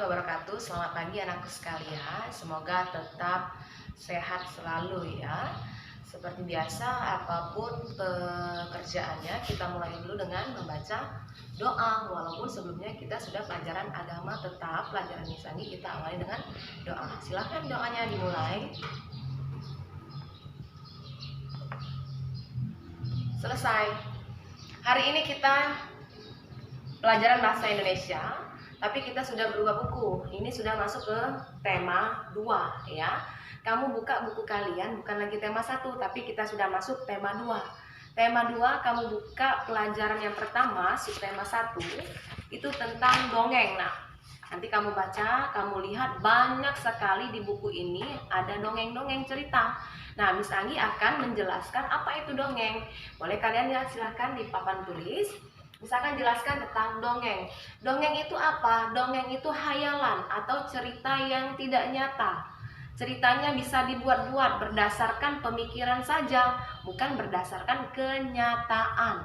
wabarakatuh. Selamat pagi anakku sekalian. Semoga tetap sehat selalu ya. Seperti biasa, apapun pekerjaannya, kita mulai dulu dengan membaca doa. Walaupun sebelumnya kita sudah pelajaran agama, tetap pelajaran Misanggi kita awali dengan doa. Silahkan doanya dimulai. Selesai. Hari ini kita pelajaran bahasa Indonesia, tapi kita sudah berubah buku. Ini sudah masuk ke tema 2 ya. Kamu buka buku kalian, bukan lagi tema 1, tapi kita sudah masuk tema 2. Tema 2 kamu buka pelajaran yang pertama, subtema 1 itu tentang dongeng. Nah, nanti kamu baca, kamu lihat banyak sekali di buku ini ada dongeng-dongeng cerita. Nah, Miss Anggi akan menjelaskan apa itu dongeng. Boleh kalian lihat, silahkan di papan tulis. Misalkan jelaskan tentang dongeng. Dongeng itu apa? Dongeng itu hayalan atau cerita yang tidak nyata. Ceritanya bisa dibuat-buat berdasarkan pemikiran saja, bukan berdasarkan kenyataan.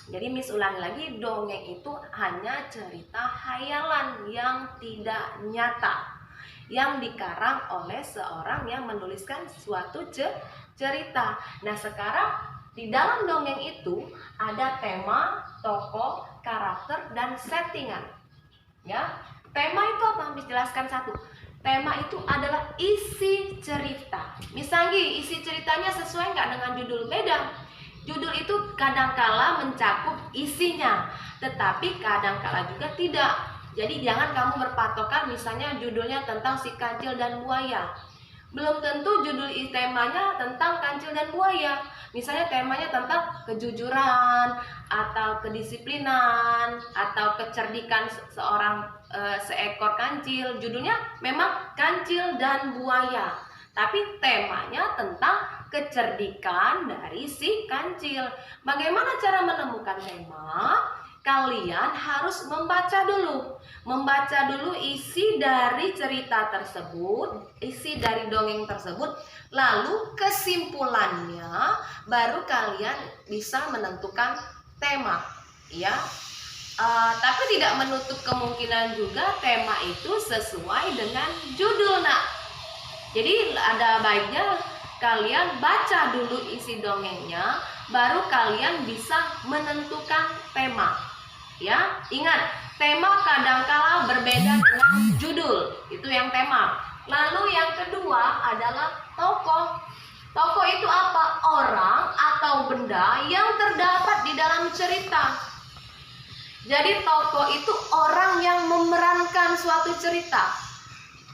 Jadi Miss ulangi lagi, dongeng itu hanya cerita hayalan yang tidak nyata, yang dikarang oleh seorang yang menuliskan suatu cerita. Nah, sekarang di dalam dongeng itu ada tema, tokoh, karakter, dan settingan. Ya, tema itu apa? Miss jelaskan satu. Tema itu adalah isi cerita. Misalnya isi ceritanya sesuai nggak dengan judul? Beda. Judul itu kadangkala mencakup isinya, tetapi kadangkala juga tidak. Jadi jangan kamu berpatokan misalnya judulnya tentang si kancil dan buaya. Belum tentu judul temanya tentang kancil dan buaya. Misalnya temanya tentang kejujuran atau kedisiplinan atau kecerdikan seekor kancil. Judulnya memang kancil dan buaya, tapi temanya tentang kecerdikan dari si kancil. Bagaimana cara menemukan tema? Kalian harus membaca dulu isi dari cerita tersebut, isi dari dongeng tersebut, lalu kesimpulannya baru kalian bisa menentukan tema, ya. Tapi tidak menutup kemungkinan juga tema itu sesuai dengan judul, nak. Jadi ada baiknya kalian baca dulu isi dongengnya, baru kalian bisa menentukan tema. Ya, ingat, tema kadangkala berbeda dengan judul. Itu yang tema. Lalu yang kedua adalah tokoh. Tokoh itu apa? Orang atau benda yang terdapat di dalam cerita. Jadi tokoh itu orang yang memerankan suatu cerita.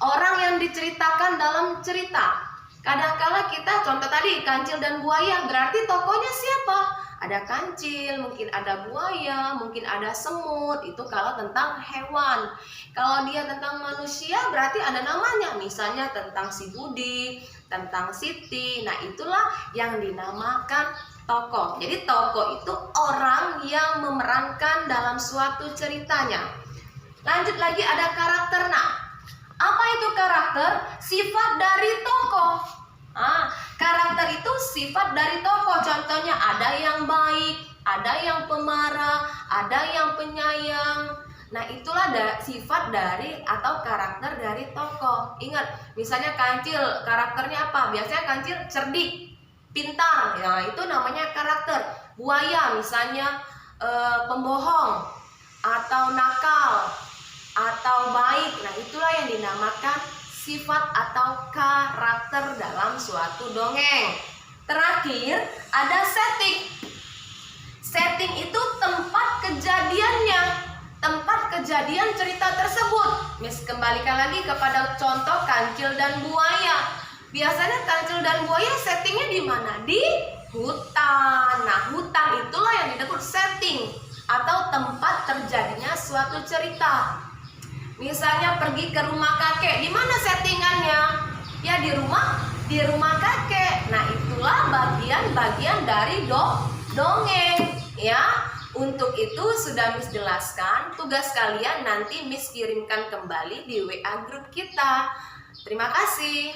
Orang yang diceritakan dalam cerita. Kadangkala kita, contoh tadi kancil dan buaya, berarti tokohnya siapa? Ada kancil, mungkin ada buaya, mungkin ada semut. Itu kalau tentang hewan. Kalau dia tentang manusia berarti ada namanya. Misalnya tentang si Budi, tentang Siti. Nah, itulah yang dinamakan tokoh. Jadi tokoh itu orang yang memerankan dalam suatu ceritanya. Lanjut lagi, ada karakter. Nah, apa itu karakter? Sifat dari tokoh. Karakter itu sifat dari tokoh. Contohnya ada yang baik, ada yang pemarah, ada yang penyayang. Nah, itulah sifat dari atau karakter dari tokoh. Ingat, misalnya kancil, karakternya apa? Biasanya kancil cerdik, pintar. Ya, itu namanya karakter. Buaya misalnya pembohong atau nakal atau baik. Nah, itulah yang dinamakan sifat atau karakter dalam suatu dongeng. Terakhir ada setting. Setting itu tempat kejadiannya, tempat kejadian cerita tersebut. Miss kembalikan lagi kepada contoh kancil dan buaya. Biasanya kancil dan buaya settingnya di mana? Di hutan. Nah, hutan itulah yang disebut setting atau tempat terjadinya suatu cerita. Misalnya pergi ke rumah kakek, di mana settingannya? Ya di rumah kakek. Nah, itulah bagian-bagian dari dongeng, ya. Untuk itu sudah Miss jelaskan. Tugas kalian nanti Miss kirimkan kembali di WA grup kita. Terima kasih.